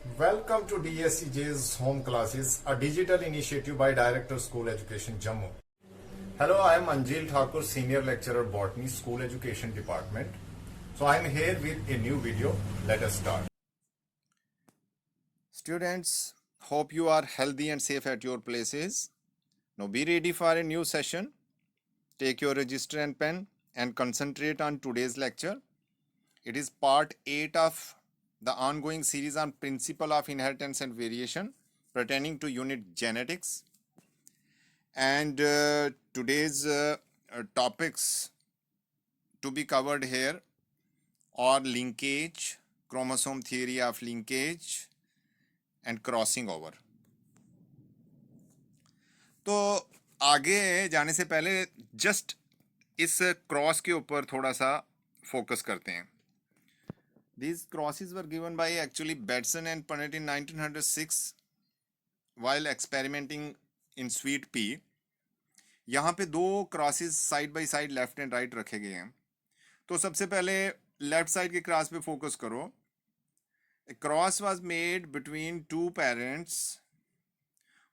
Welcome to DSCJ's Home Classes, a digital initiative by Director School Education Jammu. Hello, I am Anjil Thakur, Senior Lecturer Botany, School Education Department. So I am here with a new video. Let us start. Students, hope you are healthy and safe at your places. Now be ready for a new session. Take your register and pen and concentrate on today's lecture. It is part 8 of the ongoing series on principle of inheritance and variation pertaining to unit genetics. And today's topics to be covered here are linkage, chromosome theory of linkage, and crossing over. तो आगे जाने से पहले just इस cross के ऊपर थोड़ा सा फोकस करते हैं. These crosses were given by actually Batson and Punnett in 1906 while experimenting in sweet pea. यहाँ पे दो crosses side by side left and right रखे गए हैं. तो सबसे पहले लेफ्ट साइड के क्रॉस पे फोकस करो. A cross was made between two parents,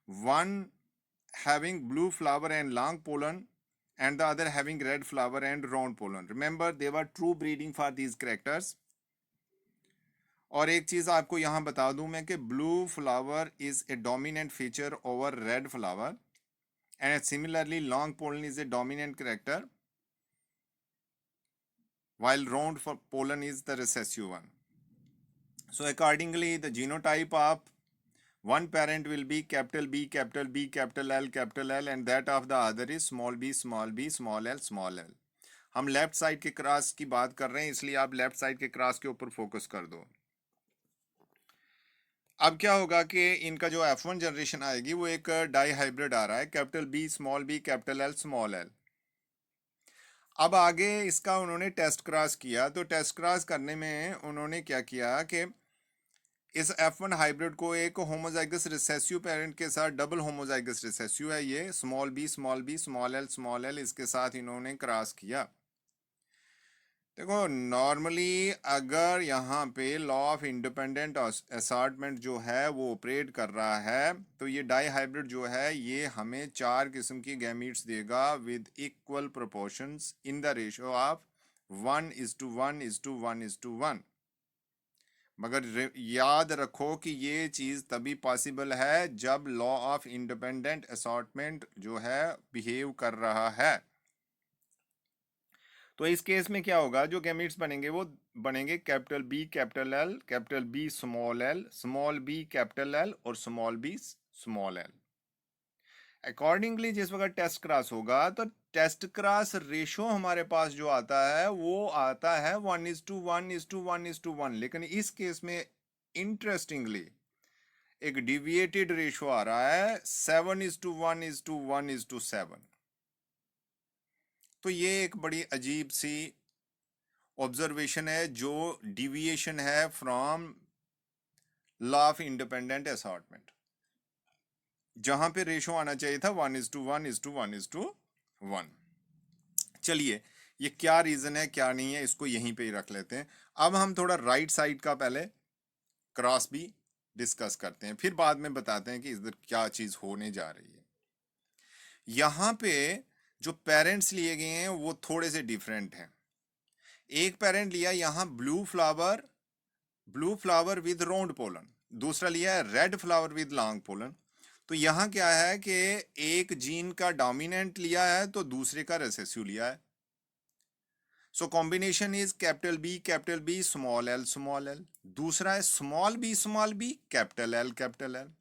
one having blue flower and long pollen and the other having red flower and round pollen. Remember, they were true breeding for these characters. और एक चीज़ आपको यहाँ बता दूँ मैं कि blue flower is a dominant feature over red flower and similarly long pollen is a dominant character while round pollen is the recessive one. So accordingly, the genotype of one parent will be capital B, capital B, capital L, and that of the other is small b, small b, small l, small l. हम left side के cross की बात कर रहे हैं, इसलिए आप left side के क्रॉस के ऊपर फोकस कर दो. अब क्या होगा कि इनका जो F1 जनरेशन आएगी वो एक डाई हाइब्रिड आ रहा है, capital B, small b, capital L, small l. अब आगे इसका उन्होंने टेस्ट क्रॉस किया. तो टेस्ट क्रॉस करने में उन्होंने क्या किया कि इस F1 हाइब्रिड को एक होमोजाइगस रिसेसिव पेरेंट के साथ, डबल होमोजाइगस रिसेसिव है ये, स्मॉल बी, स्मॉल एल, इसके साथ इन्होंने क्रॉस किया. देखो नॉर्मली अगर यहाँ पे लॉ ऑफ इंडिपेंडेंट असॉर्टमेंट जो है वो ऑपरेट कर रहा है तो ये डाई हाइब्रिड जो है ये हमें 4 किस्म की गैमीट्स देगा with equal proportions in the ratio of 1:1:1:1. मगर याद रखो कि ये चीज़ तभी पॉसिबल है जब लॉ ऑफ इंडिपेंडेंट असॉर्टमेंट जो है बिहेव कर रहा है. तो इस केस में क्या होगा, जो गैमीट्स बनेंगे वो बनेंगे capital B, capital L, capital B, small L, small B, capital L और small B, small L. Accordingly जिस वक्त टेस्ट क्रॉस होगा तो टेस्ट क्रॉस रेशो हमारे पास जो आता है वो आता है 1:1:1:1. लेकिन इस केस में इंटरेस्टिंगली एक डिविएटेड रेशो आ रहा है 7:1:1:7. तो ये एक बड़ी अजीब सी ऑब्जर्वेशन है जो डिविएशन है from law of independent assortment. जहां पे रेशो आना चाहिए था 1:1:1:1. चलिए ये क्या रीजन है क्या नहीं है इसको यहीं पे ही रख लेते हैं. अब हम थोड़ा राइट साइड का पहले क्रॉस भी डिस्कस करते हैं, फिर बाद में बताते हैं कि इधर क्या चीज होने जा रही है. यहां पे जो पेरेंट्स लिए गए हैं वो थोड़े से डिफरेंट हैं. एक पेरेंट लिया यहां blue flower with round pollen, दूसरा लिया है red flower with long pollen. तो यहां क्या है कि एक जीन का डोमिनेंट लिया है तो दूसरे का रिसेसिव लिया है. So combination is capital B, small L. दूसरा है स्मॉल बी, कैपिटल एल.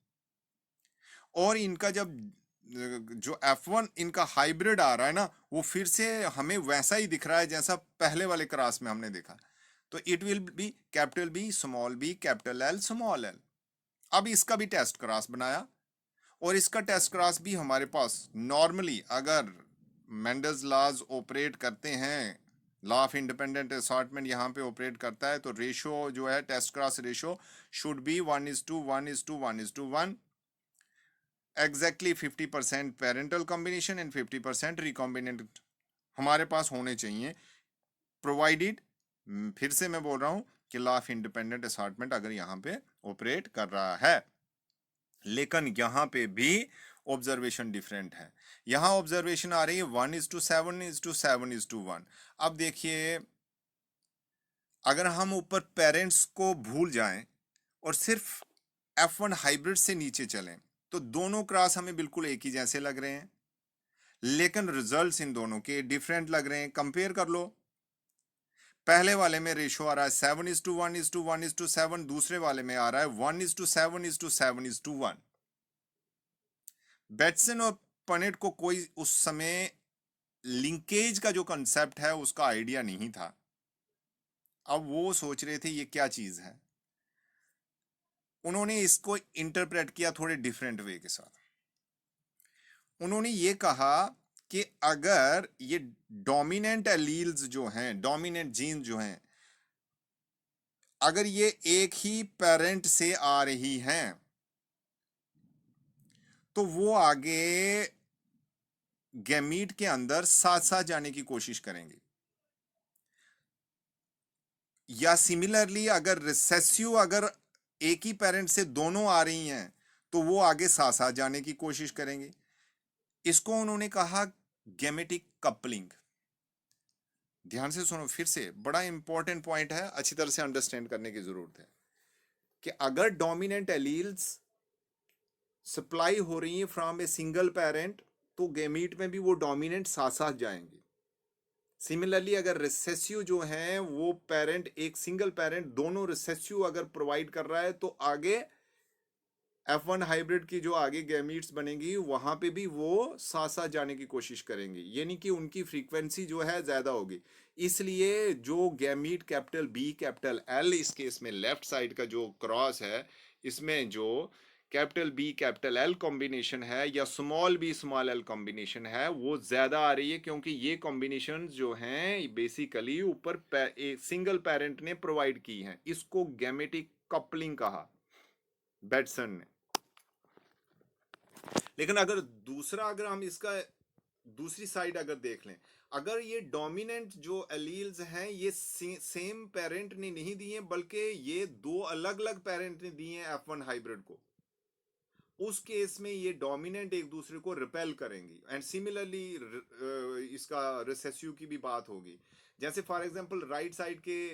और इनका जब जो F1 इनका हाइब्रिड आ रहा है ना वो फिर से हमें वैसा ही दिख रहा है जैसा पहले वाले क्रॉस में हमने देखा. तो it will be capital B, capital L, small L. अब इसका भी टेस्ट क्रॉस बनाया और इसका टेस्ट क्रॉस भी हमारे पास नॉर्मली अगर मेंडल्स लॉज ऑपरेट करते हैं, लॉ ऑफ इंडिपेंडेंट असॉर्टमेंट यहाँ पे ऑपरेट करता है तो रेशो जो है test cross ratio should be 1:1:1:1. Exactly 50% parental combination and 50% recombinant हमारे पास होने चाहिए, प्रोवाइडेड, फिर से मैं बोल रहा हूँ, कि लॉ ऑफ इंडिपेंडेंट असॉर्टमेंट अगर यहाँ पे ऑपरेट कर रहा है, लेकिन यहाँ पे भी ऑब्जर्वेशन डिफरेंट है। यहाँ ऑब्जर्वेशन आ रही है 1:7:7:1। अब देखिए, अगर हम ऊपर पेरेंट्स को भूल जाएं और सिर्फ F1 हाइब्रिड से नीचे चलें तो दोनों क्रॉस हमें बिल्कुल एक ही जैसे लग रहे हैं, लेकिन रिजल्ट्स इन दोनों के डिफरेंट लग रहे हैं। कंपेयर कर लो, पहले वाले में रेशो आ रहा है 7:1:1:7, दूसरे वाले में आ रहा है 1:7:7:1। बेटसन और पनेट को कोई उस समय लिंकेज का जो कंसेप्ट है उसका आइडिया नहीं था। अब वो सोच रहे थे ये क्या चीज है, उन्होंने इसको इंटरप्रेट किया थोड़े डिफरेंट वे के साथ। उन्होंने ये कहा कि अगर ये डोमिनेंट एलील्स जो हैं, डोमिनेंट जीन जो हैं, अगर ये एक ही पेरेंट से आ रही हैं तो वो आगे गैमीट के अंदर साथ साथ जाने की कोशिश करेंगे, या सिमिलरली अगर रिसेसिव अगर एक ही पेरेंट से दोनों आ रही हैं तो वो आगे साथ साथ जाने की कोशिश करेंगे। इसको उन्होंने कहा गैमेटिक कपलिंग। ध्यान से सुनो, फिर से बड़ा इंपॉर्टेंट पॉइंट है, अच्छी तरह से अंडरस्टैंड करने की जरूरत है कि अगर डोमिनेंट एलील्स सप्लाई हो रही है फ्रॉम ए सिंगल पेरेंट तो गैमीट में भी वो डोमिनेंट साथ साथ जाएंगे। सिमिलरली अगर रिसेसिव जो है वो पेरेंट, एक सिंगल पेरेंट दोनों रिसेसिव अगर प्रोवाइड कर रहा है तो आगे F1 हाइब्रिड की जो आगे गैमीट्स बनेंगी वहां पे भी वो साथ साथ जाने की कोशिश करेंगे, यानी कि उनकी फ्रीक्वेंसी जो है ज्यादा होगी। इसलिए जो gamete capital B capital L इस केस में लेफ्ट साइड का जो क्रॉस है, इसमें जो capital B capital L combination है या small b small l combination है वो ज्यादा आ रही है, क्योंकि ये कॉम्बिनेशन जो हैं बेसिकली ऊपर एक सिंगल पेरेंट ने प्रोवाइड की हैं। इसको गैमेटिक कपलिंग कहा बेटसन ने। लेकिन अगर दूसरा, अगर हम इसका दूसरी साइड अगर देख लें, अगर ये डोमिनेंट जो एलील्स हैं ये सेम पेरेंट ने नहीं दिए बल्कि ये दो अलग अलग पेरेंट ने दिए हैं F1 हाइब्रिड को, उस केस में ये डोमिनेंट एक दूसरे को रिपेल करेंगी। एंड सिमिलरली इसका रिसेसिव की भी बात होगी। जैसे फॉर एग्जांपल राइट साइड के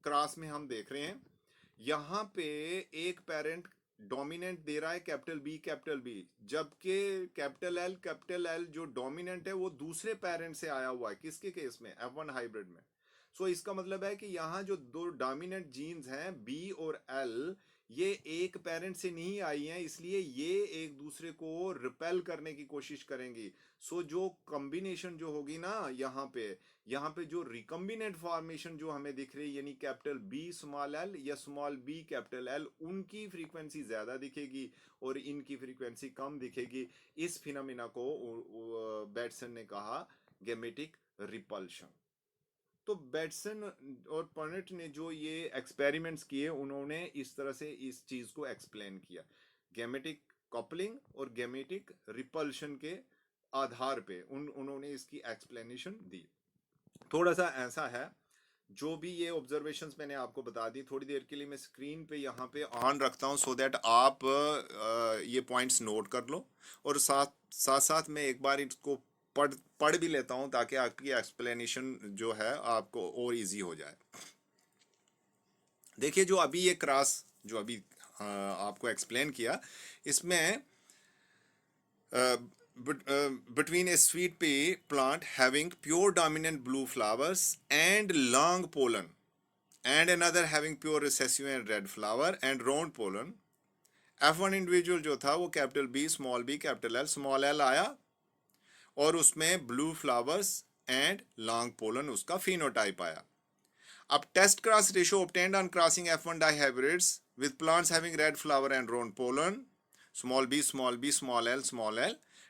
क्रॉस में हम देख रहे हैं, यहां पे एक पेरेंट डोमिनेंट दे रहा है कैपिटल बी, जबकि कैपिटल एल जो डोमिनेंट है वो दूसरे पेरेंट से आया हुआ है। किसके केस में? F1 हाइब्रिड में। सो इसका मतलब है कि यहाँ जो दो डोमिनेंट जीन्स हैं बी और एल, ये एक पेरेंट से नहीं आई हैं, इसलिए ये एक दूसरे को रिपेल करने की कोशिश करेंगी। सो जो कॉम्बिनेशन जो होगी ना यहाँ पे जो रिकम्बिनेंट फॉर्मेशन जो हमें दिख रही है, यानी कैपिटल बी स्मॉल एल या स्मॉल बी कैपिटल एल, उनकी फ्रीक्वेंसी ज्यादा दिखेगी और इनकी फ्रीक्वेंसी कम दिखेगी। इस फिनोमिना को बेटसन ने कहा गैमेटिक रिपल्शन। तो बेटसन और पर्नेट ने जो ये एक्सपेरिमेंट्स किए, उन्होंने इस तरह से इस चीज को एक्सप्लेन किया, गैमेटिक कपलिंग और गैमेटिक रिपल्शन के आधार पे उन्होंने इसकी एक्सप्लेनेशन दी। थोड़ा सा ऐसा है, जो भी ये ऑब्जर्वेशंस मैंने आपको बता दी, थोड़ी देर के लिए मैं स्क्रीन पे यहाँ पे ऑन रखता हूँ सो दैट आप ये पॉइंट्स नोट कर लो, और साथ मैं एक बार इसको पढ़ भी लेता हूँ ताकि आपकी एक्सप्लेनेशन जो है आपको और इजी हो जाए। देखिए, जो अभी ये क्रॉस जो अभी आपको एक्सप्लेन किया, इसमें between a sweet pea plant having pure dominant blue flowers and long pollen and another having pure recessive and red flower and round pollen, F1 individual जो था वो capital B small b capital L small l आया और उसमें blue flowers and long pollen उसका phenotype आया। अब test cross ratio obtained on crossing F1 dihybrids with plants having red flower and round pollen, small b small l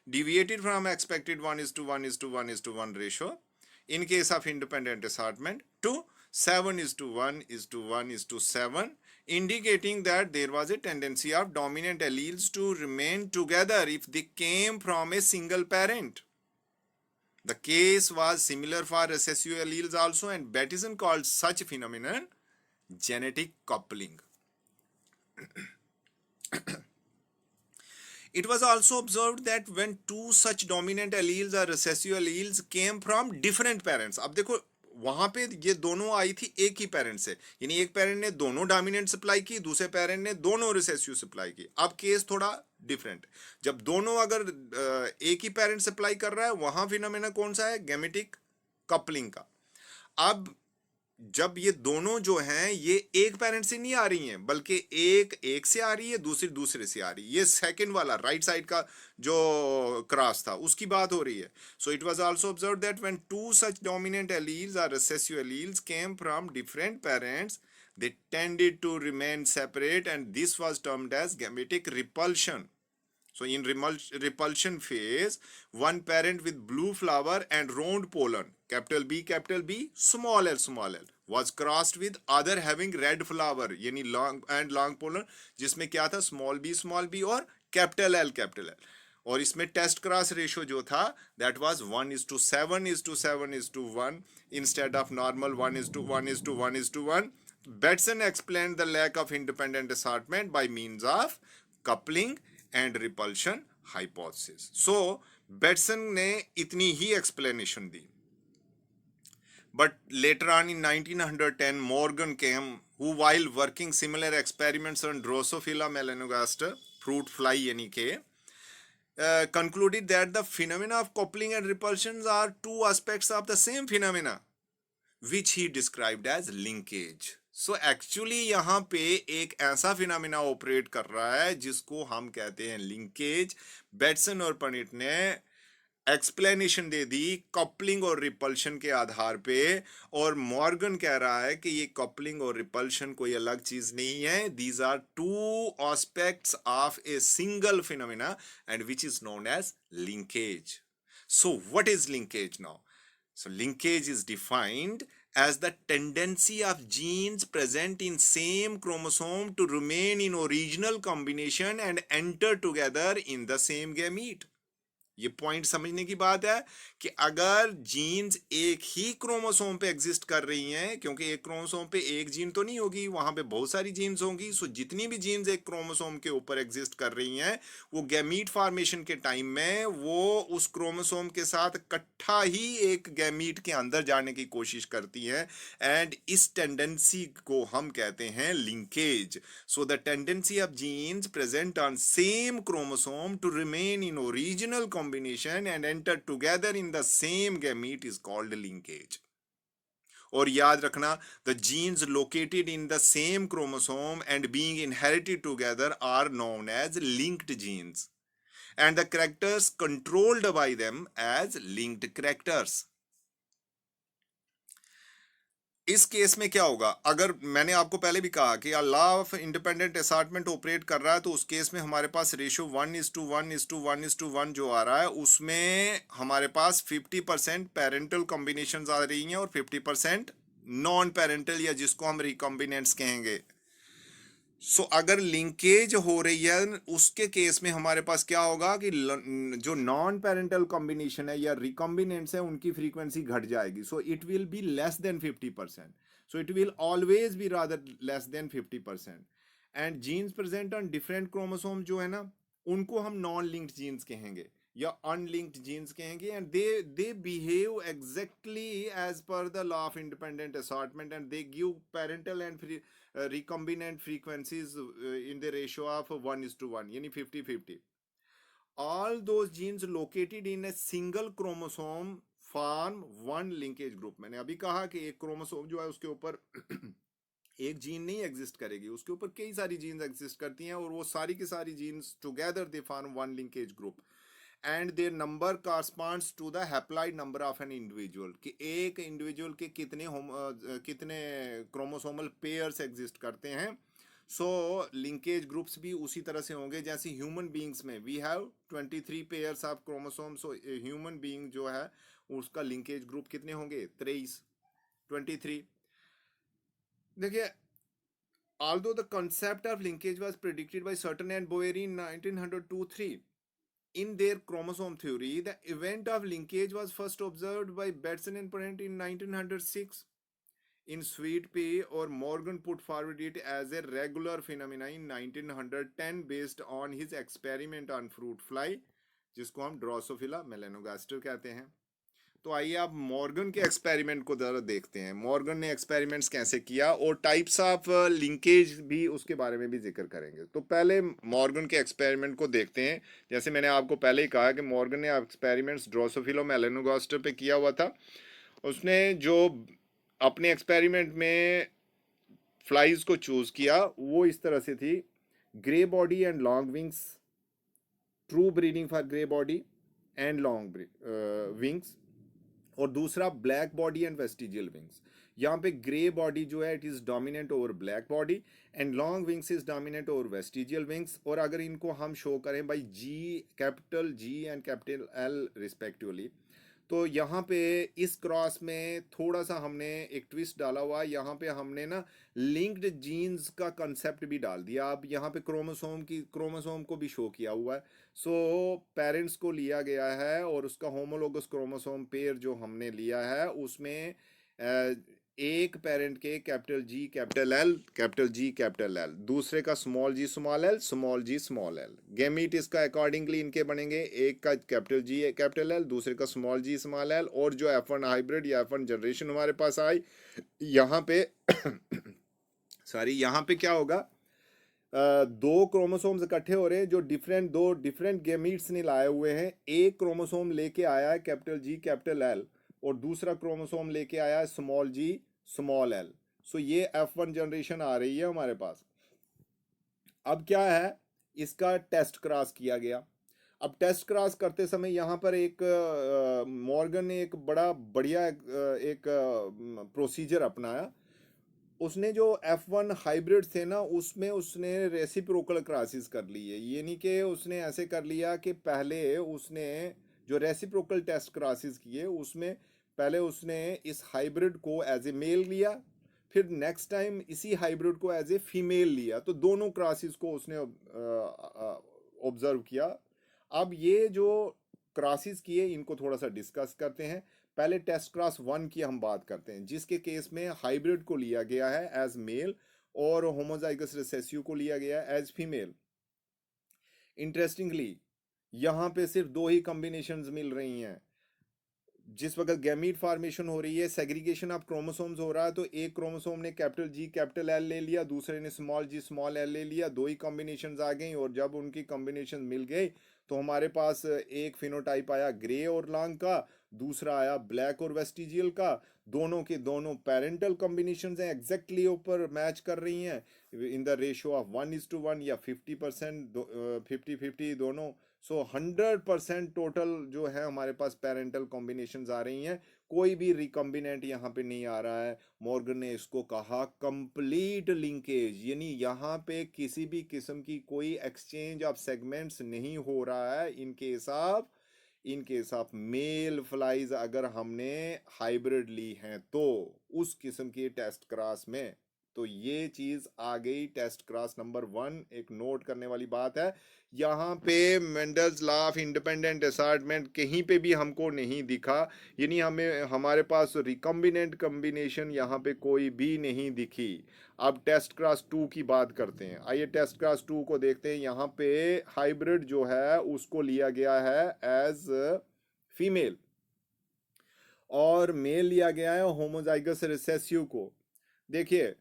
deviated from expected 1:1:1:1 ratio in case of independent assortment to 7:1:1:7, indicating that there was a tendency of dominant alleles to remain together if they came from a single parent. The case was similar for recessive alleles also, and Bateson called such phenomenon genetic coupling. It was also observed that when two such dominant alleles or recessive alleles came from different parents, अब देखो वहां पे ये दोनों आई थी एक ही parent से, यानी एक पेरेंट ने दोनों डोमिनेंट सप्लाई की, दूसरे पेरेंट ने दोनों रिसेसिव सप्लाई की. अब केस थोड़ा डिफरेंट, जब दोनों अगर एक ही पेरेंट सप्लाई कर रहा है, वहां फिनोमेना कौन सा है? गेमेटिक कपलिंग का. अब जब ये दोनों जो हैं ये एक पेरेंट से नहीं आ रही हैं, बल्कि एक से आ रही है, दूसरी दूसरे से आ रही है. ये सेकंड वाला राइट साइड का जो क्रॉस था उसकी बात हो रही है. So it was also observed that when two such dominant alleles और recessive alleles came from different parents, they tended to remain separate, and this was termed as gametic repulsion. So in repulsion phase, one parent with blue flower and round pollen, capital B, small l, was crossed with other having red flower, यानी long pollen, जिसमें क्या था? small b और capital L. और इसमें test cross ratio जो था that was 1:7:7:1 instead of normal 1:1:1:1. Batson explained the lack of independent assortment by means of coupling and repulsion hypothesis. So Batson ने इतनी ही explanation the. But later on in 1910, Morgan came, who while working similar experiments on Drosophila melanogaster, fruit fly यानी के, concluded that the phenomena of coupling and repulsions are two aspects of the same phenomena, which he described as linkage. So actually यहाँ पे एक ऐसा phenomena operate कर रहा है जिसको हम कहते हैं लिंकेज. बेटसन और पनिट ने एक्सप्लेनेशन दे दी कपलिंग और रिपल्शन के आधार पे, और मॉर्गन कह रहा है कि ये कपलिंग और रिपल्शन कोई अलग चीज नहीं है. These are two aspects of a single phenomena and which is known as linkage. So what is linkage now? So linkage is defined as the tendency of genes present in same chromosome to remain in original combination and enter together in the same gamete. ये point समझने की बात है कि अगर jeans एक ही chromosome पे exist कर रही हैं, क्योंकि एक क्रोमोसोम पे एक जीन तो नहीं होगी, वहां पे बहुत सारी जीन्स होंगी. सो जितनी भी जीन्स एक क्रोमोसोम के ऊपर एग्जिस्ट कर रही हैं, वो गैमीट फॉर्मेशन के टाइम में वो उस क्रोमोसोम के साथ इकट्ठा ही एक गैमीट के अंदर जाने की कोशिश करती हैं, एंड इस टेंडेंसी को हम कहते हैं linkage. So the tendency of genes present on same chromosome to remain in original combination and enter together in the same gamete is called linkage. और याद रखना, the genes located in the same chromosome and being inherited together are known as linked genes, and the characters controlled by them as linked characters. इस case में क्या होगा? अगर मैंने आपको पहले भी कहा कि law of independent assortment operate कर रहा है, तो उस केस में हमारे पास रेशियो 1:1:1:1 जो आ रहा है, उसमें हमारे पास 50% पेरेंटल कॉम्बिनेशंस आ रही हैं और 50% नॉन पेरेंटल, या जिसको हम रिकॉम्बिनेंट्स कहेंगे. सो अगर लिंकेज हो रही है, उसके केस में हमारे पास क्या होगा कि जो नॉन पेरेंटल कॉम्बिनेशन है या रिकॉम्बिनेंट्स है, उनकी फ्रीक्वेंसी घट जाएगी. So it will be less than 50%. So it will always be rather less than 50%. And jeans present on different chromosome जो है ना, उनको हम नॉन लिंक्ड जीन्स कहेंगे या अनलिंक्ड जीन्स कहेंगे, and they behave exactly as per the law of independent assortment, and they give parental and recombinant frequencies in the ratio of 1:1, यानी 50-50. All those genes located in a single chromosome form one linkage group. मैंने अभी कहा कि एक chromosome जो है उसके ऊपर एक जीन नहीं एग्जिस्ट करेगी, उसके ऊपर कई सारी जीन्स एग्जिस्ट करती हैं, और वो सारी की सारी genes together they form one linkage group, and their number corresponds to the haploid number of an individual, कि एक इंडिविजुअल के कितने क्रोमोसोमल पेयर्स एग्जिस्ट करते हैं. सो लिंकेज ग्रुप्स भी उसी तरह से होंगे जैसे ह्यूमन बींग्स में we have 23 pairs of chromosome. So human being जो है उसका लिंकेज ग्रुप कितने होंगे? 23. देखिए, although the concept of linkage was predicted by Sutton and Boyer in 1902-3, in their chromosome theory, the event of linkage was first observed by Batson and Pennant in 1906. in sweet pea, or Morgan put forward it as a regular phenomena in 1910 based on his experiment on fruit fly, जिसको हम Drosophila मेलेनोगास्टर कहते हैं। तो आइए आप Morgan के experiment को जरा देखते हैं, मॉर्गन ने एक्सपेरिमेंट्स कैसे किया और टाइप्स ऑफ लिंकेज भी उसके बारे में भी जिक्र करेंगे। तो पहले मॉर्गन के एक्सपेरिमेंट को देखते हैं। जैसे मैंने आपको पहले ही कहा कि मॉर्गन ने एक्सपेरिमेंट्स ड्रोसोफिला मेलेनोगास्टर पे किया हुआ था। उसने जो अपने एक्सपेरिमेंट में फ्लाइज को चूज किया वो इस तरह से थी, grey body and long wings, true breeding for grey body and long wings, और दूसरा black body and vestigial wings. यहाँ पे ग्रे बॉडी जो है it is dominant over black body and long wings is dominant over vestigial wings. और अगर इनको हम शो करें by G, capital G and capital L respectively, तो यहाँ पे इस क्रॉस में थोड़ा सा हमने एक ट्विस्ट डाला हुआ है। यहाँ पे हमने ना लिंक्ड जीन्स का कंसेप्ट भी डाल दिया। अब यहाँ पे क्रोमोसोम को भी शो किया हुआ है। सो पेरेंट्स को लिया गया है और उसका होमोलोगस क्रोमोसोम पेयर जो हमने लिया है उसमें एक पेरेंट के capital G capital L, capital G capital L, दूसरे का स्मॉल जी स्मॉल एल, स्मॉल जी स्मॉल एल। गैमीट इसका अकॉर्डिंगली इनके बनेंगे, एक का कैपिटल जी कैपिटल एल, दूसरे का स्मॉल जी स्मॉल एल। और जो F1 हाइब्रिड या F1 जनरेशन हमारे पास आई, यहाँ पे सॉरी यहाँ पे क्या होगा, दो क्रोमोसोम्स इकट्ठे हो रहे हैं जो दो डिफरेंट गैमीट्स ने लाए हुए हैं। एक क्रोमोसोम लेके आया है कैपिटल जी कैपिटल एल और दूसरा क्रोमोसोम लेके आया है स्मॉल जी स्मॉल एल। सो ये F1 जनरेशन आ रही है हमारे पास। अब क्या है, इसका टेस्ट क्रॉस किया गया। अब टेस्ट क्रॉस करते समय यहाँ पर एक मॉर्गन ने एक बड़ा बढ़िया एक प्रोसीजर अपनाया। उसने जो F1 हाइब्रिड थे ना उसमें उसने रेसिप्रोकल क्रॉसिस कर ली है। ये नहीं कि उसने ऐसे कर लिया कि पहले उसने जो रेसिप्रोकल टेस्ट क्रॉसिस किए उसमें पहले उसने इस हाइब्रिड को एज ए मेल लिया, फिर नेक्स्ट टाइम इसी हाइब्रिड को एज ए फीमेल लिया। तो दोनों क्रॉसिस को उसने ऑब्जर्व किया। अब ये जो क्रॉसिस किए इनको थोड़ा सा डिस्कस करते हैं। पहले टेस्ट क्रॉस 1 की हम बात करते हैं, जिसके केस में हाइब्रिड को लिया गया है एज मेल और होमोजाइगस रिसेसिव को लिया गया है एज फीमेल। इंटरेस्टिंगली यहाँ पे सिर्फ दो ही कॉम्बिनेशंस मिल रही हैं। जिस वक्त गैमीट फॉर्मेशन हो रही है, सेग्रीगेशन ऑफ क्रोमोसोम्स हो रहा है, तो एक क्रोमोसोम ने कैपिटल जी कैपिटल एल ले लिया, दूसरे ने स्मॉल जी स्मॉल एल ले लिया, दो ही कॉम्बिनेशंस आ गई। और जब उनकी कॉम्बिनेशन मिल गई तो हमारे पास एक फिनोटाइप आया ग्रे और लॉन्ग का, दूसरा आया ब्लैक और वेस्टिजियल का। दोनों के दोनों पेरेंटल कॉम्बिनेशंस हैं, एग्जैक्टली ऊपर मैच कर रही हैं इन द रेशियो ऑफ 1:1 या 50% 50-50 दोनों। सो 100% टोटल जो है हमारे पास पेरेंटल कॉम्बिनेशंस आ रही हैं, कोई भी रिकॉम्बिनेंट यहाँ पे नहीं आ रहा है। मॉर्गन ने इसको कहा कंप्लीट लिंकेज, यानी यहाँ पे किसी भी किस्म की कोई एक्सचेंज ऑफ सेगमेंट्स नहीं हो रहा है इन केस ऑफ मेल फ्लाइज अगर हमने हाइब्रिड ली हैं तो उस किस्म की टेस्ट क्रॉस में। तो ये चीज आ गई टेस्ट क्रॉस नंबर 1। एक नोट करने वाली बात है, यहाँ पे Mendel's law of independent assortment कहीं पे भी हमको नहीं दिखा, यानी हमें हमारे पास रिकॉम्बिनेंट कॉम्बिनेशन यहाँ पे कोई भी नहीं दिखी। अब टेस्ट क्रॉस 2 की बात करते हैं। आइए टेस्ट क्रॉस 2 को देखते हैं। यहाँ पे हाइब्रिड जो है उसको लिया गया है एज फीमेल और मेल लिया गया है होमोजाइगस रिसेसिव को। देखिए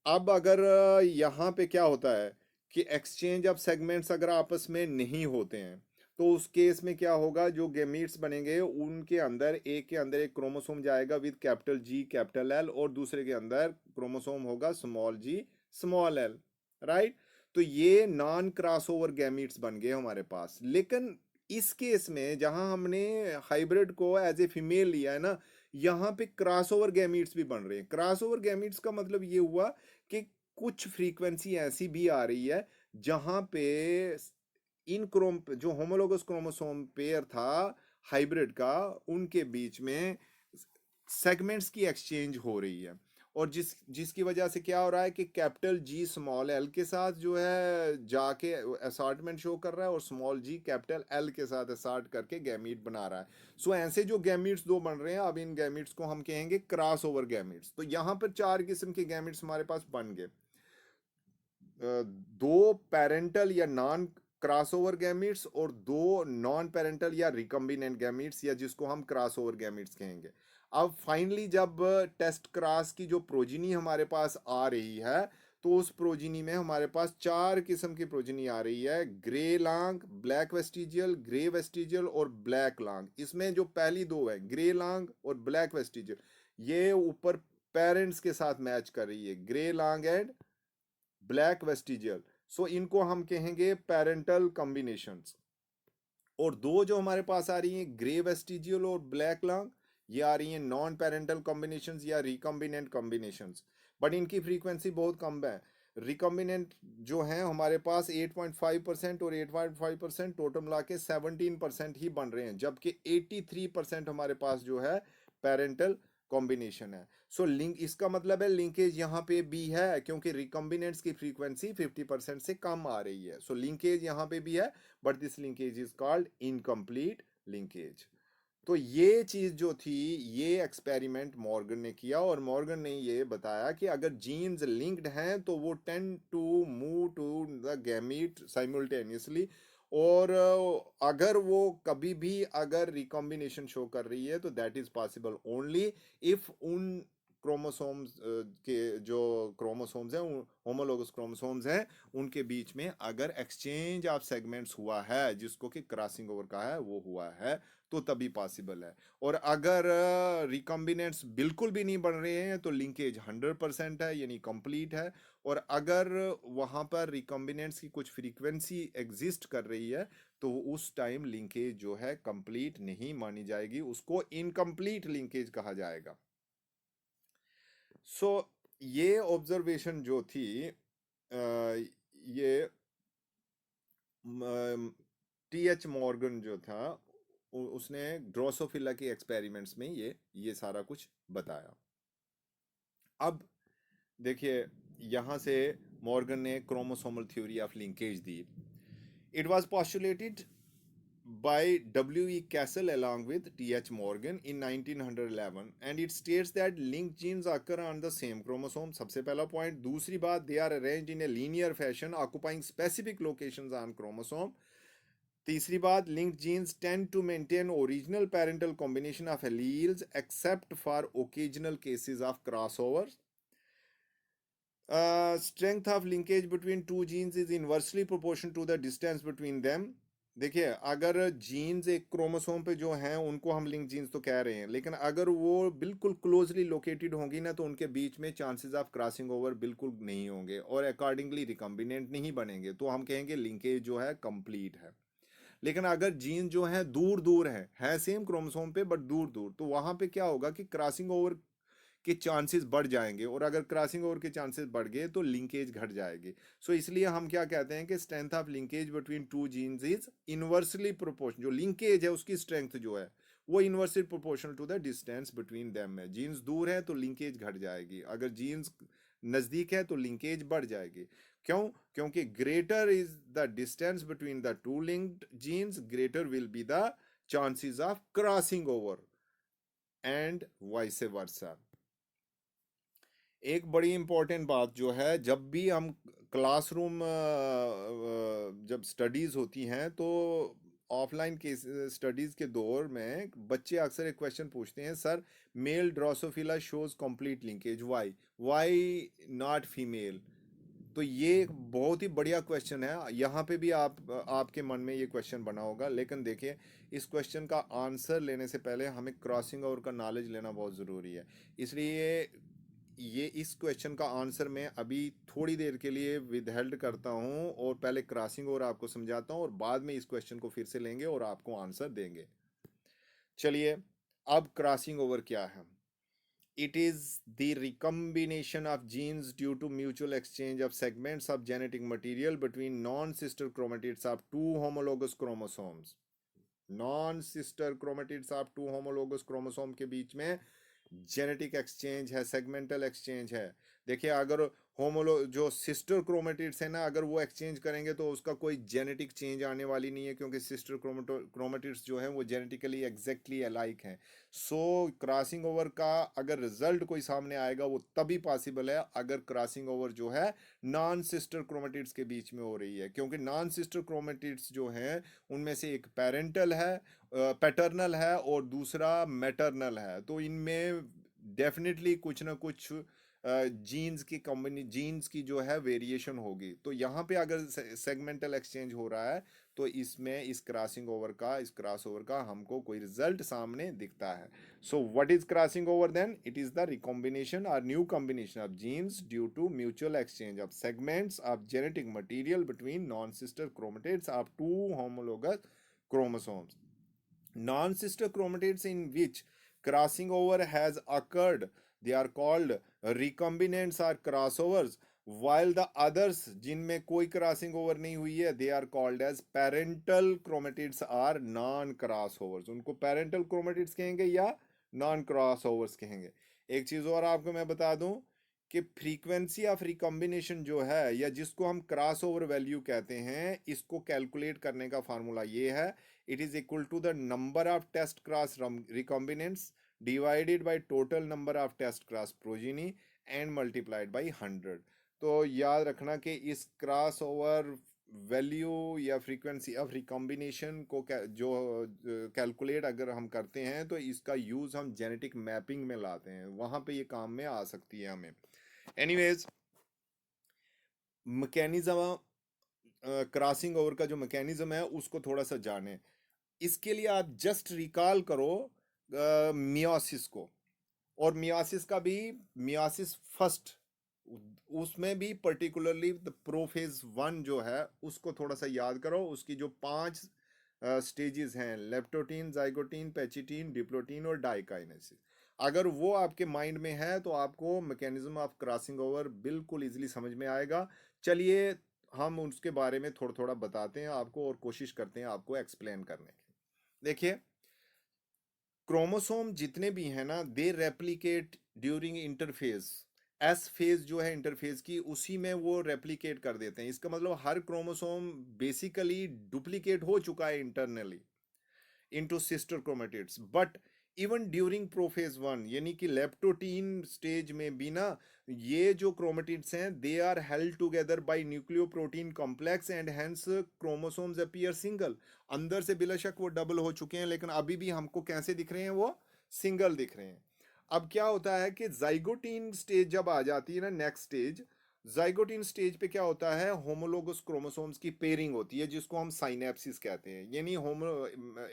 अब अगर यहाँ पे क्या होता है कि एक्सचेंज ऑफ सेगमेंट्स अगर आपस में नहीं होते हैं तो उस केस में क्या होगा, जो गैमीट्स बनेंगे उनके अंदर एक के अंदर एक क्रोमोसोम जाएगा with capital G capital L और दूसरे के अंदर क्रोमोसोम होगा स्मॉल जी स्मॉल एल, राइट। तो ये नॉन क्रॉसओवर गैमीट्स बन गए हमारे पास। लेकिन इस केस में जहां हमने हाइब्रिड को एज ए फीमेल लिया है ना, यहाँ पे क्रॉसओवर गैमीट्स भी बन रहे हैं। क्रॉसओवर गैमीट्स का मतलब ये हुआ कि कुछ फ्रीक्वेंसी ऐसी भी आ रही है जहां पे इन जो होमोलोगस क्रोमोसोम पेयर था हाइब्रिड का, उनके बीच में सेगमेंट्स की एक्सचेंज हो रही है। और जिसकी वजह से क्या हो रहा है कि कैपिटल जी स्मॉल एल के साथ जो है जाके असॉर्टमेंट शो कर रहा है और स्मॉल जी कैपिटल एल के साथ असॉर्ट करके गैमीट बना रहा है। सो ऐसे जो गैमीट्स दो बन रहे हैं, अब इन गैमीट्स को हम कहेंगे क्रॉस ओवर गैमीट्स। तो यहाँ पर 4 किस्म के गैमीट्स हमारे पास बन गए। दो पेरेंटल या नॉन क्रॉसओवर गैमीट्स और दो नॉन पेरेंटल या रिकम्बिनेंट गैमीट्स, या जिसको हम क्रॉसओवर गैमीट्स कहेंगे। अब फाइनली जब टेस्ट क्रॉस की जो प्रोजिनी हमारे पास आ रही है, तो उस प्रोजिनी में हमारे पास 4 किस्म की प्रोजिनी आ रही है, grey long, black vestigial, grey vestigial और ब्लैक लॉन्ग। इसमें जो पहली दो है ग्रे लॉन्ग और ब्लैक वेस्टिजियल, ये ऊपर पेरेंट्स के साथ मैच कर रही है, grey long and black vestigial. So इनको हम कहेंगे पेरेंटल कॉम्बिनेशंस। और दो जो हमारे पास आ रही हैं ग्रे वेस्टिजियल और ब्लैक लॉन्ग, ये आ रही हैं नॉन पेरेंटल कॉम्बिनेशंस या रिकॉम्बिनेंट कॉम्बिनेशंस, बट इनकी फ्रीक्वेंसी बहुत कम है। रिकॉम्बिनेंट जो है हमारे पास 8.5% और 8.5% टोटल मिला के 17% ही बन रहे हैं, जबकि 83% हमारे पास जो है पेरेंटल कॉम्बिनेशन है। सो लिंक, इसका मतलब है लिंकेज यहाँ पे भी है, क्योंकि रिकॉम्बिनेंट्स की फ्रीक्वेंसी 50% से कम आ रही है। सो लिंकेज यहाँ पे भी है, but this linkage is called incomplete linkage. तो ये चीज जो थी, ये एक्सपेरिमेंट मॉर्गन ने किया, और मॉर्गन ने ये बताया कि अगर जीन्स लिंक्ड हैं तो वो tend to move to the gamete simultaneously, और अगर वो कभी भी अगर रिकॉम्बिनेशन शो कर रही है तो that is possible only if उन क्रोमोसोम्स के जो क्रोमोसोम्स हैं, होमोलोगस क्रोमोसोम्स हैं, उनके बीच में अगर एक्सचेंज ऑफ सेगमेंट्स हुआ है, जिसको कि क्रॉसिंग ओवर का है वो हुआ है, तो तभी पॉसिबल है। और अगर रिकॉम्बिनेंट्स बिल्कुल भी नहीं बन रहे हैं तो लिंकेज 100% है, यानी कंप्लीट है। और अगर वहां पर रिकॉम्बिनेंट्स की कुछ फ्रीक्वेंसी एग्जिस्ट कर रही है, तो उस टाइम लिंकेज जो है कंप्लीट नहीं मानी जाएगी, उसको इनकम्प्लीट लिंकेज कहा जाएगा। सो ये ऑब्जर्वेशन जो थी, ये टी.एच. मॉर्गन जो था, उसने ड्रोसोफिला के एक्सपेरिमेंट्स में ये सारा कुछ बताया। अब देखिए, यहां से मॉर्गन ने chromosomal theory of linkage the. It was postulated by W.E. Cassell along with T.H. Morgan in 1911, and it states that linked genes occur on the same chromosome. सबसे पहला पॉइंट। दूसरी बात, they are arranged in a linear fashion occupying specific locations on chromosome. तीसरी बात, linked genes tend to maintain original parental combination of alleles except for occasional cases of crossovers. Strength of linkage between two genes is inversely proportional to the distance between them. देखिए, अगर jeans एक chromosome पे जो हैं उनको हम link jeans तो कह रहे हैं, लेकिन अगर वो बिल्कुल क्लोजली लोकेटेड होंगी ना, तो उनके बीच में चांसेस ऑफ क्रॉसिंग ओवर बिल्कुल नहीं होंगे और अकॉर्डिंगली रिकम्बिनेंट नहीं बनेंगे, तो हम कहेंगे लिंकेज जो है कंप्लीट है। लेकिन अगर जीन जो है दूर दूर है सेम क्रोमोसोम पे बट दूर दूर, तो वहां पे क्या होगा कि क्रॉसिंग ओवर के चांसेस बढ़ जाएंगे, और अगर क्रॉसिंग ओवर के चांसेस बढ़ गए तो लिंकेज घट जाएगी। सो इसलिए हम क्या कहते हैं कि strength of linkage between two genes is inversely proportional. जो लिंकेज है उसकी स्ट्रेंथ जो है वो inversely proportional to the distance between them है। जीन्स दूर है तो लिंकेज घट जाएगी, अगर जीन्स नजदीक है तो लिंकेज बढ़ जाएगी। क्यों? क्योंकि greater is the distance between the two linked genes, greater will be the chances of crossing over and vice versa. एक बड़ी इंपॉर्टेंट बात जो है, जब भी हम क्लासरूम जब स्टडीज़ होती हैं, तो ऑफलाइन के स्टडीज़ के दौर में बच्चे अक्सर एक क्वेश्चन पूछते हैं, sir male Drosophila shows complete linkage, why not female. तो ये एक बहुत ही बढ़िया क्वेश्चन है, यहाँ पे भी आपके मन में ये क्वेश्चन बना होगा। लेकिन देखिए, इस क्वेश्चन का आंसर लेने से पहले हमें क्रॉसिंग ओवर का नॉलेज लेना बहुत ज़रूरी है। इसलिए ये इस क्वेश्चन का आंसर मैं अभी थोड़ी देर के लिए विदहेल्ड करता हूँ, और पहले क्रॉसिंग ओवर आपको समझाता हूँ, और बाद में इस क्वेश्चन को फिर से लेंगे और आपको आंसर देंगे। चलिए, अब क्रॉसिंग ओवर क्या है? It is the recombination of genes due to mutual exchange of segments of genetic material between non-sister chromatids of two homologous chromosomes. Non-sister chromatids of two homologous chromosome के बीच में genetic exchange है, segmental exchange है। देखिए अगर होमोलो जो sister chromatids है ना, अगर वो एक्सचेंज करेंगे तो उसका कोई जेनेटिक चेंज आने वाली नहीं है, क्योंकि सिस्टर क्रोमेटिड्स जो है वो जेनेटिकली एग्जैक्टली अलाइक हैं। सो क्रॉसिंग ओवर का अगर रिजल्ट कोई सामने आएगा वो तभी पॉसिबल है अगर क्रॉसिंग ओवर जो है नॉन सिस्टर क्रोमेटिड्स के बीच में हो रही है, क्योंकि नॉन सिस्टर क्रोमेटिड्स जो हैं उनमें से एक पेरेंटल है, पैटर्नल है, और दूसरा मैटरनल है। तो इनमें डेफिनेटली कुछ ना कुछ जीन्स की जो है वेरिएशन होगी। तो यहाँ पे अगर सेगमेंटल एक्सचेंज हो रहा है तो इसमें इस क्रॉस ओवर का हमको कोई रिजल्ट सामने दिखता है। So what is crossing over then? It is the recombination और new combination of genes due to mutual exchange of segments of genetic material between non sister chromatids of two homologous chromosomes. Non-sister chromatids in which crossing over has occurred, they are called recombinants or crossovers, while the others जिनमें कोई crossing over नहीं हुई है they are called as parental chromatids or non-crossovers. उनको parental chromatids कहेंगे या non-crossovers कहेंगे। एक चीज़ और आपको मैं बता दूं कि फ्रीक्वेंसी ऑफ रिकॉम्बिनेशन जो है, या जिसको हम क्रॉस ओवर वैल्यू कहते हैं, इसको कैलकुलेट करने का फार्मूला ये है, it is equal to the number of test cross recombinants divided by total number of test cross progeny and multiplied by 100। तो याद रखना कि इस क्रॉस ओवर वैल्यू या फ्रीक्वेंसी ऑफ रिकॉम्बिनेशन को जो कैलकुलेट अगर हम करते हैं तो इसका यूज़ हम जेनेटिक मैपिंग में लाते हैं, वहाँ पे ये काम में आ सकती है हमें। एनीवेज, मैकेनिज्म क्रॉसिंग ओवर का जो मैकेनिज्म है उसको थोड़ा सा जाने। इसके लिए आप जस्ट रिकॉल करो मियोसिस को, और मियोसिस का भी मियोसिस फर्स्ट, उसमें भी पर्टिकुलरली द प्रोफेज 1 जो है उसको थोड़ा सा याद करो। उसकी जो 5 स्टेजेस हैं, लेप्टोटीन, जाइगोटीन, पैचिटीन, डिप्लोटीन और डाइकाइनेसिस, अगर वो आपके माइंड में है तो आपको मैकेनिज्म ऑफ क्रॉसिंग ओवर बिल्कुल इजीली समझ में आएगा। चलिए हम उसके बारे में थोड़ा थोड़ा बताते हैं आपको और कोशिश करते हैं आपको एक्सप्लेन करने की। देखिए, क्रोमोसोम जितने भी हैं ना, they replicate during interphase. S phase जो है इंटरफेज की, उसी में वो रेप्लिकेट कर देते हैं। इसका मतलब हर क्रोमोसोम बेसिकली डुप्लीकेट हो चुका है internally into sister chromatids. But even during prophase 1 यानी कि लेप्टोटीन स्टेज में भी ना, ये जो क्रोमेटिड्स हैं they are held together by nucleoprotein complex and hence chromosomes appear single. अंदर से बेशक वो डबल हो चुके हैं, लेकिन अभी भी हमको कैसे दिख रहे हैं? वो सिंगल दिख रहे हैं। अब क्या होता है कि जाइगोटीन स्टेज जब आ जाती है ना, नेक्स्ट स्टेज, जाइगोटीन स्टेज पे क्या होता है, होमोलोगस क्रोमोसोम्स की पेयरिंग होती है जिसको हम साइनेप्सिस कहते हैं। यानी होमो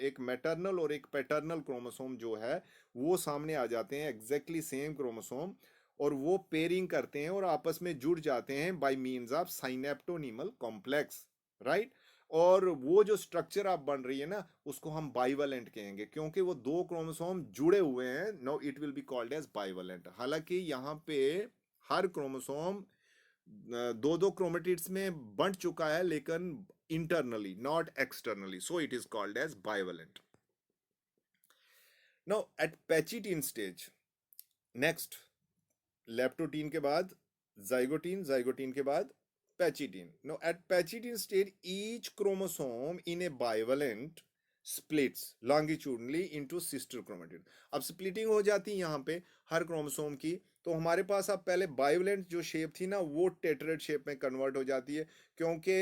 एक मैटरनल और एक पैटर्नल क्रोमोसोम जो है वो सामने आ जाते हैं, एग्जैक्टली सेम क्रोमोसोम, और वो पेयरिंग करते हैं और आपस में जुड़ जाते हैं by means of synaptonemal complex, right. और वो जो स्ट्रक्चर आप बन रही है ना उसको हम बाइवेलेंट कहेंगे, क्योंकि वो दो क्रोमोसोम जुड़े हुए हैं। No, it will be called as bivalent. हालांकि यहाँ पे हर क्रोमोसोम दो दो क्रोमेटिड्स में बंट चुका है, लेकिन internally, not externally, so it is called as bivalent. Now at pachytene stage, next leptotene के बाद जाइगोटीन, जाइगोटीन के बाद pachytene. No, at pachytene stage each chromosome in a bivalent splits longitudinally into sister chromatid। अब splitting हो जाती है यहाँ पे हर क्रोमोसोम की, तो हमारे पास अब पहले बाइवेलेंट जो शेप थी ना वो टेट्रेड शेप में कन्वर्ट हो जाती है, क्योंकि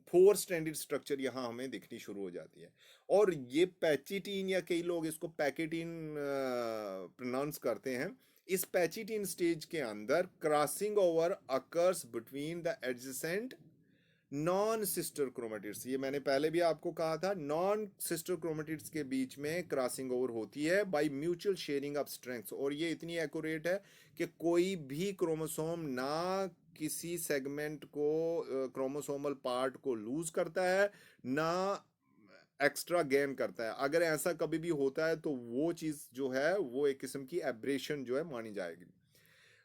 4 स्ट्रैंडेड स्ट्रक्चर यहाँ हमें दिखनी शुरू हो जाती है। और ये पैचिटीन, या कई लोग इसको पैकेटीन प्रोनाउंस करते हैं, इस पैचिटीन स्टेज के अंदर crossing over occurs between the adjacent non sister chromatids. ये मैंने पहले भी आपको कहा था, नॉन सिस्टर क्रोमेटिड्स के बीच में क्रॉसिंग ओवर होती है by mutual sharing of strengths. और ये इतनी एक्यूरेट है कि कोई भी क्रोमोसोम ना किसी सेगमेंट को, क्रोमोसोमल पार्ट को लूज करता है, ना एक्स्ट्रा गेन करता है। अगर ऐसा कभी भी होता है तो वो चीज़ जो है वो एक किस्म की एब्रेशन जो है मानी जाएगी।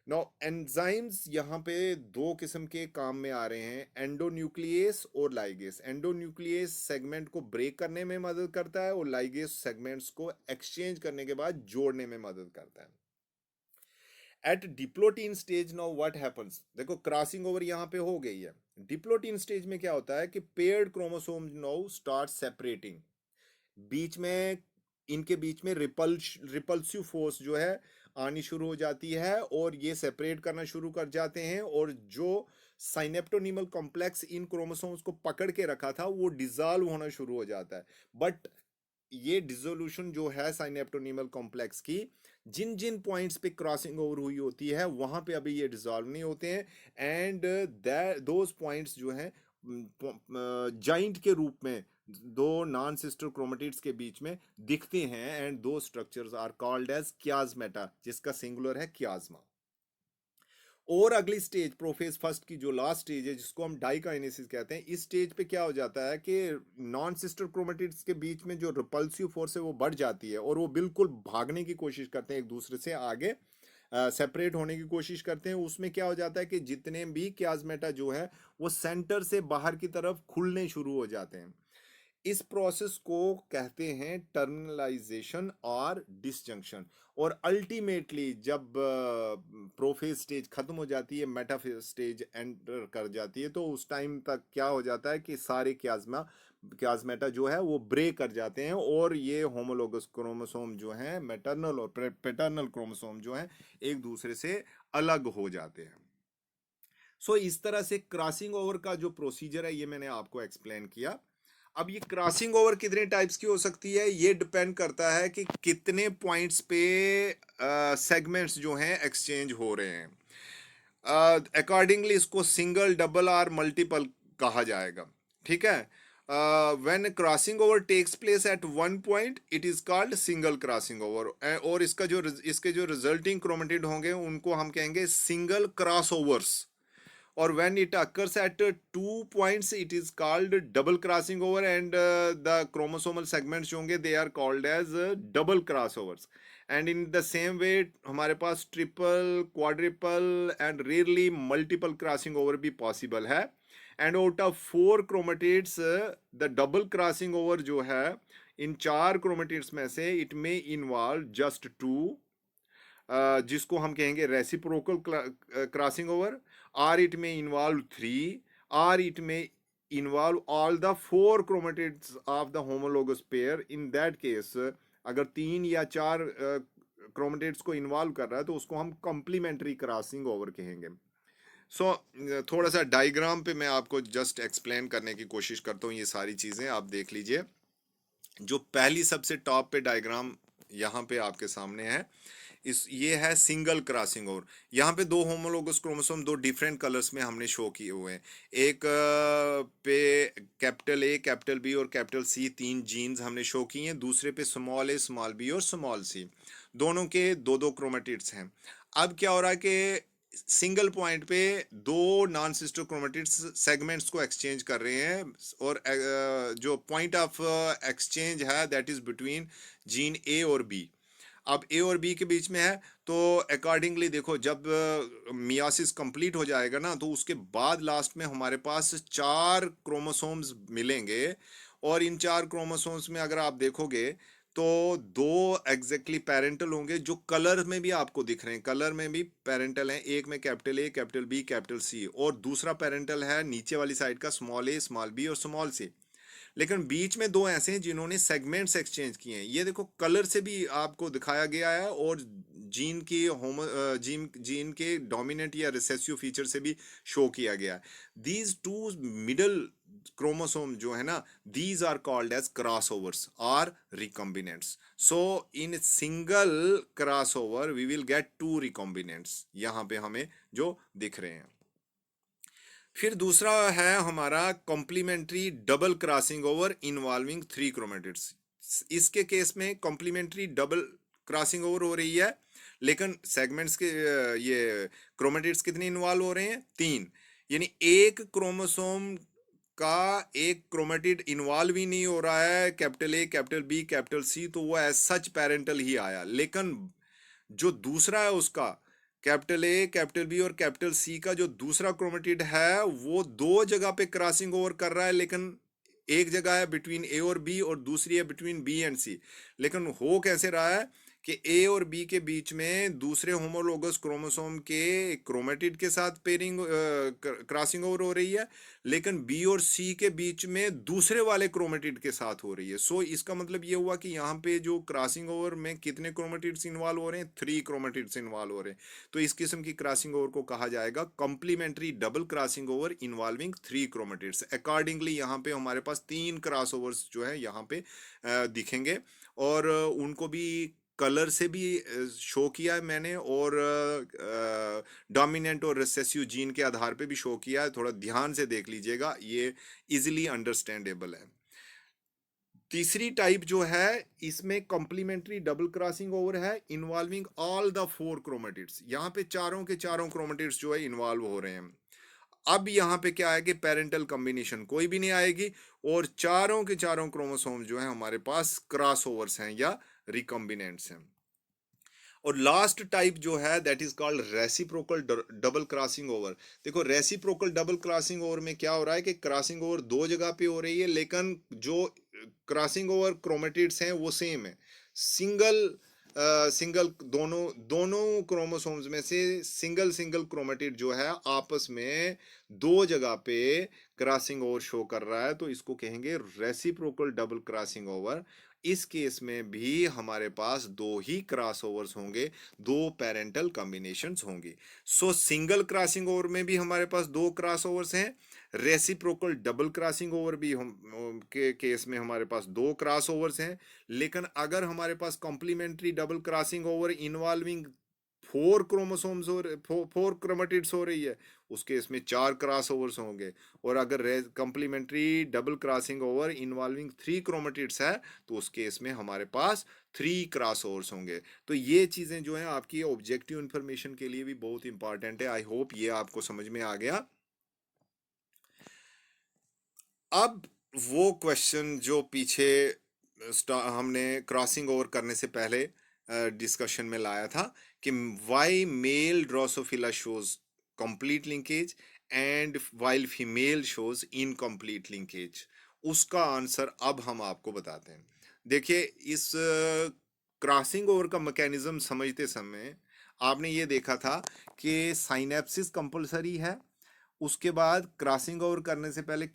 नाउ एंजाइम्स यहाँ पे दो किस्म के काम में आ रहे हैं, एंडोन्यूक्लियस और लाइगेस। एंडोन्यूक्लियस सेगमेंट को ब्रेक करने में मदद करता है और लाइगेस सेगमेंट्स को एक्सचेंज करने के बाद जोड़ने में मदद करता है। At diplotene stage now what happens, देखो क्रॉसिंग ओवर यहाँ पे हो गई है। डिप्लोटीन स्टेज में क्या होता है कि paired chromosome now start separating, बीच में इनके बीच में रिपल्सिव फोर्स जो है आनी शुरू हो जाती है और ये सेपरेट करना शुरू कर जाते हैं, और जो साइनेप्टोनीमल कॉम्प्लेक्स इन क्रोमोसोम्स को पकड़ के रखा था वो डिसॉल्व होना शुरू हो जाता है। बट ये डिसोल्यूशन जो है साइनेप्टोनीमल कॉम्प्लेक्स की, जिन जिन पॉइंट्स पे क्रॉसिंग ओवर हुई होती है वहां पे अभी ये डिसॉल्व नहीं होते हैं, एंड दोज पॉइंट्स जो हैं जॉइंट के रूप में दो नॉन सिस्टर क्रोमेटिड्स के बीच में दिखते हैं, एंड दो स्ट्रक्चर्स आर कॉल्ड एज क्याज्मेटा, जिसका सिंगुलर है क्याज्मा। और अगली स्टेज प्रोफेज फर्स्ट की जो लास्ट स्टेज है जिसको हम डाइकाइनेसिस कहते हैं, इस स्टेज पे क्या हो जाता है कि नॉन सिस्टर क्रोमेटिड्स के बीच में जो रिपल्सिव फोर्स है वो बढ़ जाती है और वो बिल्कुल भागने की कोशिश करते हैं, एक दूसरे से आगे सेपरेट होने की कोशिश करते हैं। उसमें क्या हो जाता है कि जितने भी क्याज्मेटा जो है वो सेंटर से बाहर की तरफ खुलने शुरू हो जाते हैं। इस प्रोसेस को कहते हैं टर्मिनलाइजेशन और डिसजंक्शन, और अल्टीमेटली जब प्रोफेज स्टेज खत्म हो जाती है, मेटाफेज स्टेज एंटर कर जाती है, तो उस टाइम तक क्या हो जाता है कि सारे क्याज्मेटा जो है वो ब्रेक कर जाते हैं और ये होमोलोगस क्रोमोसोम जो हैं, मैटरनल और पैटर्नल क्रोमोसोम जो हैं, एक दूसरे से अलग हो जाते हैं। सो इस तरह से क्रॉसिंग ओवर का जो प्रोसीजर है ये मैंने आपको एक्सप्लेन किया। अब ये क्रॉसिंग ओवर कितने टाइप्स की हो सकती है ये डिपेंड करता है कि कितने पॉइंट्स पे सेगमेंट्स जो हैं एक्सचेंज हो रहे हैं। अकॉर्डिंगली इसको सिंगल, डबल और मल्टीपल कहा जाएगा, ठीक है। When crossing over takes place at one point it is called single crossing over, और इसके जो रिजल्टिंग क्रोमेटिड होंगे उनको हम कहेंगे single cross overs. or when it occurs at 2 points it is called double crossing over, and the chromosomal segments जो होंगे they are called as double crossovers। and in the same way हमारे पास triple, quadruple and rarely multiple crossing over भी possible है। and out of 4 chromatids the double crossing over जो है इन 4 chromatids में से it may involve just 2, जिसको हम कहेंगे रेसिप्रोकल क्रॉसिंग ओवर, और इट में इन्वॉल्व 3, और इट में involve all the 4 chromatids of the homologous pair. In that case अगर 3 या 4 क्रोमेटिड्स को इन्वॉल्व कर रहा है तो उसको हम कॉम्प्लीमेंट्री क्रॉसिंग ओवर कहेंगे। सो थोड़ा सा डायग्राम पे मैं आपको जस्ट एक्सप्लेन करने की कोशिश करता हूँ, ये सारी चीज़ें आप देख लीजिए। जो पहली सबसे टॉप पे डायग्राम यहाँ पे आपके सामने है, ये है सिंगल क्रॉसिंग ओवर। यहाँ पे दो होमोलोगस क्रोमोसोम दो डिफरेंट कलर्स में हमने शो किए हुए हैं। एक पे कैपिटल ए, कैपिटल बी और कैपिटल सी 3 जीन्स हमने शो किए हैं, दूसरे पे स्मॉल ए, स्मॉल बी और स्मॉल सी, दोनों के दो दो क्रोमेटिड्स हैं। अब क्या हो रहा है कि सिंगल पॉइंट पे दो नॉन सिस्टर क्रोमेटिड्स सेगमेंट्स को एक्सचेंज कर रहे हैं, और जो पॉइंट ऑफ एक्सचेंज है that is between gene A और बी। अब ए और बी के बीच में है, तो अकॉर्डिंगली देखो जब मियासिस कंप्लीट हो जाएगा ना तो उसके बाद लास्ट में हमारे पास 4 क्रोमोसोम्स मिलेंगे, और इन 4 क्रोमोसोम्स में अगर आप देखोगे तो 2 एग्जैक्टली पेरेंटल होंगे जो कलर में भी आपको दिख रहे हैं, कलर में भी पेरेंटल हैं। एक में capital A, capital B, capital C, और दूसरा पेरेंटल है नीचे वाली साइड का स्मॉल ए, स्मॉल बी और स्मॉल सी। लेकिन बीच में 2 ऐसे हैं जिन्होंने सेगमेंट्स एक्सचेंज किए हैं, ये देखो कलर से भी आपको दिखाया गया है, और जीन के डोमिनेंट या रिसेसिव फीचर से भी शो किया गया है। दीज टू मिडल क्रोमोसोम जो है ना, these are called as crossovers और recombinants. So in single crossover we will get 2 recombinants, यहाँ पे हमें जो दिख रहे हैं। फिर दूसरा है हमारा complementary double crossing over involving 3 chromatids. इसके केस में कॉम्प्लीमेंट्री डबल क्रॉसिंग ओवर हो रही है, लेकिन सेगमेंट्स के ये क्रोमेटिड्स कितने इन्वॉल्व हो रहे हैं? 3, यानी एक क्रोमोसोम का एक क्रोमेटिड इन्वॉल्व ही नहीं हो रहा है, capital A, capital B, capital C, तो वो एज सच पेरेंटल ही आया। लेकिन जो दूसरा है उसका कैपिटल ए, कैपिटल बी और कैपिटल सी का जो दूसरा क्रोमेटिड है वो दो जगह पे क्रॉसिंग ओवर कर रहा है, लेकिन एक जगह है बिटवीन ए और बी और दूसरी है बिटवीन बी एंड सी। लेकिन हो कैसे रहा है कि ए और बी के बीच में दूसरे होमोलोगस क्रोमोसोम के क्रोमेटिड के साथ पेयरिंग क्रॉसिंग ओवर हो रही है, लेकिन बी और सी के बीच में दूसरे वाले क्रोमेटिड के साथ हो रही है। सो इसका मतलब ये हुआ कि यहाँ पे जो क्रॉसिंग ओवर में कितने क्रोमेटिड्स इन्वॉल्व हो रहे हैं, 3 क्रोमेटिड्स इन्वॉल्व हो रहे हैं। तो इस किस्म की क्रॉसिंग ओवर को कहा जाएगा complementary double crossing over involving 3 chromatids. Accordingly यहाँ पे हमारे पास 3 क्रॉस ओवर्स जो है यहाँ पे दिखेंगे, और उनको भी कलर से भी शो किया है मैंने, और डोमिनेंट और रिसेसिव जीन के आधार पे भी शो किया है। थोड़ा ध्यान से देख लीजिएगा, ये इजीली अंडरस्टैंडेबल है। तीसरी टाइप जो है इसमें कॉम्प्लीमेंट्री डबल क्रॉसिंग ओवर है इन्वॉल्विंग ऑल द 4 क्रोमेटिड्स। यहाँ पे चारों के चारों क्रोमेटिड्स जो है इन्वॉल्व हो रहे हैं। अब यहाँ पे क्या है कि पेरेंटल कॉम्बिनेशन कोई भी नहीं आएगी, और चारों के चारों क्रोमोसोम जो है हमारे पास क्रॉस ओवर्स हैं या रिकॉम्बिनेंट्स हैं। और लास्ट टाइप जो है that is called reciprocal double crossing over. देखो रेसिप्रोकल डबल क्रॉसिंग ओवर में क्या हो रहा है कि क्रॉसिंग ओवर दो जगह पे हो रही है, लेकिन जो क्रॉसिंग ओवर क्रोमेटिड्स हैं वो सेम है। सिंगल दोनों दोनों क्रोमोसोम्स में से सिंगल सिंगल क्रोमेटिड जो है आपस में दो जगह पे क्रॉसिंग ओवर शो कर रहा है, तो इसको कहेंगे रेसिप्रोकल डबल क्रॉसिंग ओवर। इस केस में भी हमारे पास दो ही क्रॉस ओवर्स होंगे, दो पेरेंटल कॉम्बिनेशंस होंगे। सो सिंगल क्रॉसिंग ओवर में भी हमारे पास दो क्रॉस ओवर्स हैं, रेसिप्रोकल डबल क्रॉसिंग ओवर भी हम के केस में हमारे पास दो क्रॉस ओवर्स हैं। लेकिन अगर हमारे पास complementary double crossing over involving 4 chromosomes हो 4 क्रोमेटिड्स हो रही है, उस केस में 4 क्रॉस ओवर्स होंगे। और अगर complementary double crossing over involving 3 chromatids है, तो उस केस में हमारे पास 3 क्रॉस ओवर्स होंगे। तो ये चीजें जो हैं आपकी ऑब्जेक्टिव इंफॉर्मेशन के लिए भी बहुत इंपॉर्टेंट है। आई होप ये आपको समझ में आ गया। अब वो क्वेश्चन जो पीछे हमने क्रॉसिंग ओवर करने से पहले डिस्कशन में लाया था कि why male Drosophila shows complete linkage and while female shows incomplete linkage, उसका आंसर अब हम आपको बताते हैं। देखिए इस क्रॉसिंग ओवर का मैकेनिज्म समझते समय आपने ये देखा था कि साइनेप्सिस कंपलसरी है, उसके बाद क्रॉसिंग ओवर करने से पहले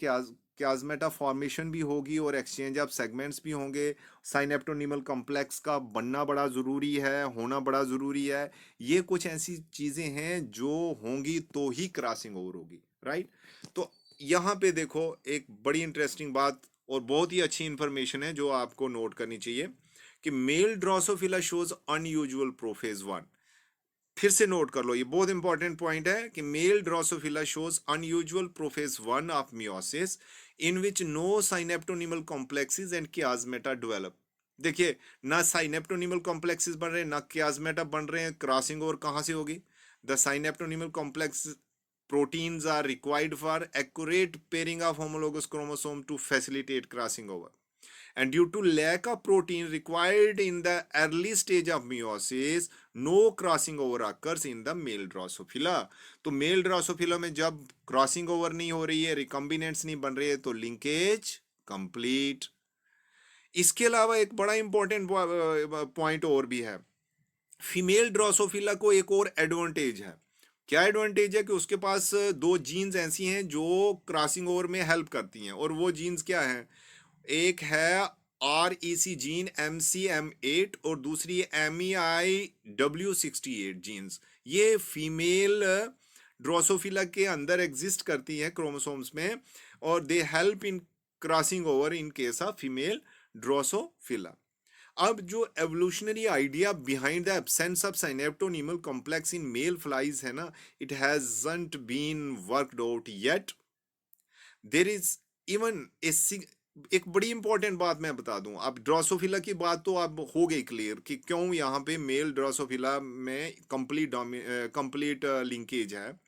क्याज़मेटा फॉर्मेशन भी होगी और एक्सचेंज ऑफ सेगमेंट्स भी होंगे। साइनेप्टोनीमल कॉम्प्लेक्स का बनना बड़ा ज़रूरी है, होना बड़ा ज़रूरी है। ये कुछ ऐसी चीज़ें हैं जो होंगी तो ही क्रॉसिंग ओवर होगी, राइट। तो यहाँ पे देखो एक बड़ी इंटरेस्टिंग बात और बहुत ही अच्छी इंफॉर्मेशन है जो आपको नोट करनी चाहिए कि male Drosophila shows unusual prophase 1। फिर से नोट कर लो, ये बहुत इंपॉर्टेंट पॉइंट है कि male Drosophila shows unusual prophase 1 of meiosis in which no synaptonemal complexes and chiasmata develop. देखिए ना साइनेप्टोनिमल कॉम्प्लेक्सेस बन रहे हैं ना कियाज़मेटा बन रहे हैं, क्रॉसिंग ओवर कहां से होगी? The synaptonemal complex proteins are required for accurate pairing of homologous chromosome to facilitate crossing over, and due to lack of protein required in the early stage of meiosis no crossing over occurs in the male drosophila। तो male Drosophila में जब crossing over नहीं हो रही है, recombinants नहीं बन रही है, तो लिंकेज कंप्लीट। इसके अलावा एक बड़ा इंपॉर्टेंट पॉइंट और भी है, फीमेल ड्रोसोफिला को एक और एडवांटेज है। क्या एडवांटेज है कि उसके पास दो जीन्स ऐसी हैं जो क्रॉसिंग ओवर में हेल्प करती हैं, और वो जीन्स क्या हैं? एक है REC जीन MCM8 और दूसरी है MEIW68 जीन्स। ये फीमेल ड्रोसोफिला के अंदर एग्जिस्ट करती हैं क्रोमोसोम्स में, और they help in crossing over in case of female Drosophila. अब जो evolutionary idea behind the absence of synaptonemal complex in male flies है ना, it hasn't been worked out yet. There is even एक बड़ी important बात मैं बता दूं। अब ड्रोसोफिला की बात तो अब हो गई क्लियर कि क्यों यहाँ पे मेल ड्रोसोफिला में कंप्लीट लिंकेज है।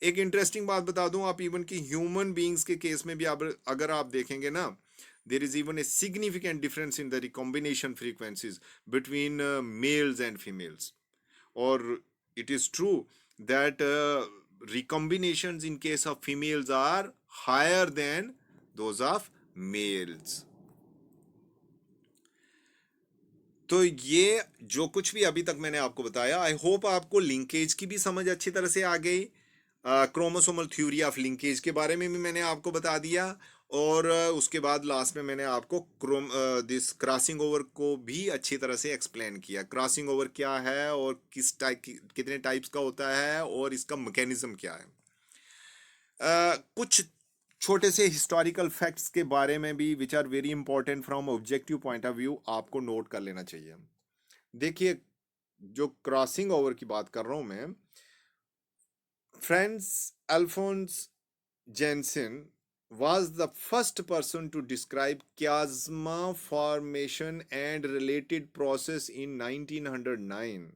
एक इंटरेस्टिंग बात बता दूं, आप इवन कि ह्यूमन बीइंग्स के केस में भी अगर आप देखेंगे ना, there is even a significant difference in the recombination frequencies between males and females। और it is true that recombinations in case of females are higher than those of males. तो ये जो कुछ भी अभी तक मैंने आपको बताया, आई होप आपको लिंकेज की भी समझ अच्छी तरह से आ गई. क्रोमोसोमल थ्योरी ऑफ लिंकेज के बारे में भी मैंने आपको बता दिया, और उसके बाद लास्ट में मैंने आपको दिस क्रॉसिंग ओवर को भी अच्छी तरह से एक्सप्लेन किया. क्रॉसिंग ओवर क्या है और कितने टाइप्स का होता है और इसका मैकेनिज्म क्या है. कुछ छोटे से हिस्टोरिकल फैक्ट्स के बारे में भी which are very important from objective point of view आपको नोट कर लेना चाहिए. देखिए, जो क्रॉसिंग ओवर की बात कर रहा हूं मैं, Frans Alfons Janssens was the first person to describe chiasma formation and related process in 1909,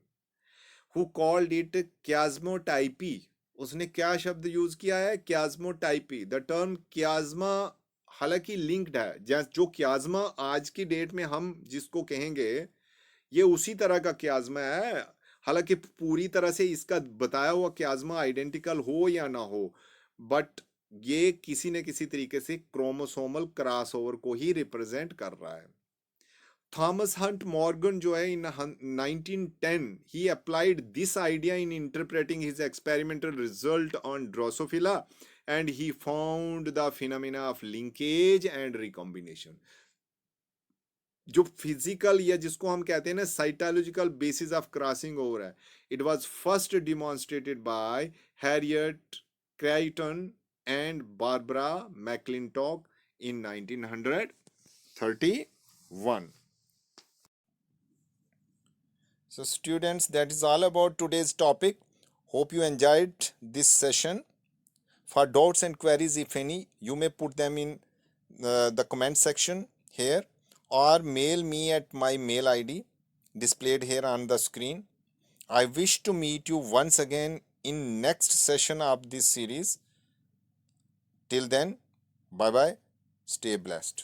who called it chiasmotypy. उसने क्या शब्द यूज किया है? chiasmotypy. The term chiasma हालांकि लिंक्ड है, जो chiasma आज की डेट में हम जिसको कहेंगे ये उसी तरह का chiasma है. हालांकि पूरी तरह से इसका बताया हुआ chiasma आइडेंटिकल हो या ना हो, बट ये किसी न किसी तरीके से क्रोमोसोमल क्रॉसओवर को ही रिप्रेजेंट कर रहा है. थॉमस हंट मॉर्गन जो है in 1910 he applied this idea in interpreting his experimental result on drosophila and he found the phenomena of linkage and recombination. जो फिजिकल या जिसको हम कहते हैं ना cytological basis of crossing over है, it was first demonstrated by Harriet Creighton and Barbara McClintock in 1931. So students, that is all about today's topic. Hope you enjoyed this session. For doubts and queries, if any, you may put them in the comment section here, or mail me at my mail ID displayed here on the screen. I wish to meet you once again in next session of this series. Till then, bye bye, stay blessed.